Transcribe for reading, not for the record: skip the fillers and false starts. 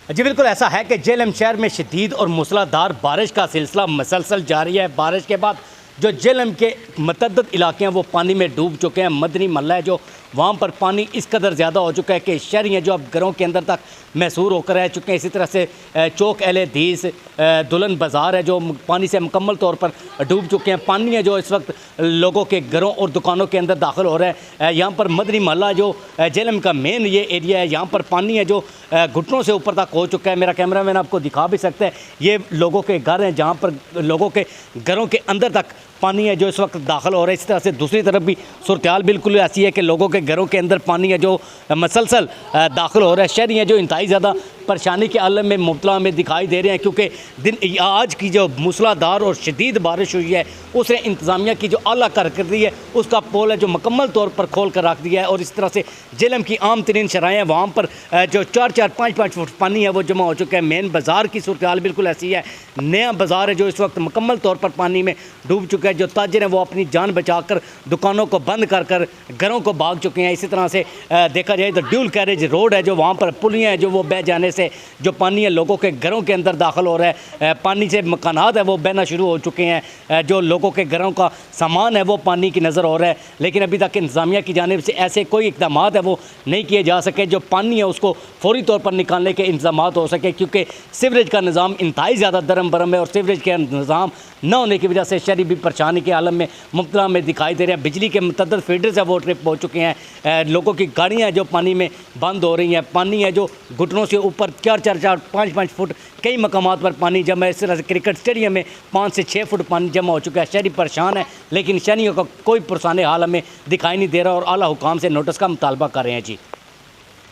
जी बिल्कुल ऐसा है कि जेहलम शहर में शदीद और मूसलाधार बारिश का सिलसिला मसलसल जारी है। बारिश के बाद जो जेहलम के मतअद्दद इलाके हैं वो पानी में डूब चुके हैं। मदनी महल्ला है जो वहाँ पर पानी इस कदर ज़्यादा हो चुका है कि शहरी हैं जो अब घरों के अंदर तक महसूर होकर रह चुके हैं। इसी तरह से चौक अहले हदीस दुल्हन बाज़ार है जो पानी से मुकम्मल तौर पर डूब चुके हैं। पानी है जो इस वक्त लोगों के घरों और दुकानों के अंदर दाखिल हो रहा है। यहाँ पर मदनी महल्ला जो जेहलम का मेन ये एरिया है, यहाँ पर पानी है जो घुटनों से ऊपर तक हो चुका है। मेरा कैमरामैन आपको दिखा भी सकता है, ये लोगों के घर हैं जहाँ पर लोगों के घरों के अंदर तक पानी है जो इस वक्त दाखिल हो रहा है। इसी तरह से दूसरी तरफ भी सूरत हाल बिल्कुल ऐसी है कि लोगों के घरों के अंदर पानी है जो मसलसल दाखिल हो रहा है। शहरी हैं जो इंतहाई ज़्यादा परेशानी के आलम में मुब्तला में दिखाई दे रहे हैं, क्योंकि आज की जो मूसलाधार और शदीद बारिश हुई है उसने इंतज़ामिया की जो आला कारकर्दगी है उसका पोल है जो मुकम्मल तौर पर खोल कर रख दिया है। और इस तरह से जेहलम की आम तरीन शराएँ हैं वहाँ पर जो 4-4, 5-5 फुट पानी है वो जमा हो चुका है। मेन बाज़ार की सूरत हाल बिल्कुल ऐसी है। नया बाज़ार है जो इस वक्त मुकम्मल तौर पर पानी में डूब चुका है। जो ताजिर हैं वो अपनी जान बचाकर दुकानों को बंद कर कर घरों को भाग चुके हैं। इसी तरह से देखा जाए तो ड्यूल कैरेज रोड है जो वहाँ पर पुलियाँ हैं जो वो बह जाने से जो पानी है लोगों के घरों के अंदर दाखिल हो रहा है। पानी से मकानात है वो बहना शुरू हो चुके हैं। जो लोगों के घरों का सामान है वो पानी की नज़र हो रहा है, लेकिन अभी तक इंतज़ामिया की जानिब से ऐसे कोई इक़दाम है वो नहीं किए जा सके जो पानी है उसको फौरी तौर पर निकालने के इंतज़ाम हो सके, क्योंकि सीवरेज का निज़ाम इंतहाई ज़्यादा दरम बरम है और सीवरेज के निज़ाम न होने की वजह से शहरी भी परेशानी के आलम में मुब्तला में दिखाई दे रहे हैं। बिजली के मुतअद्दिद फीडर्स है वो ट्रिप हो चुके हैं। लोगों की गाड़ियाँ जो पानी में बंद हो रही हैं। पानी है जो घुटनों से ऊपर 4-4, 5-5 फुट कई मकामात पर पानी जमा है। इस तरह से क्रिकेट स्टेडियम में 5 से 6 फुट पानी जमा हो चुका है। शहरी परेशान है, लेकिन शहरियों का कोई पुरसाने हाल हमें दिखाई नहीं दे रहा और आला हुकाम से नोटिस का मुतालबा कर रहे हैं। जी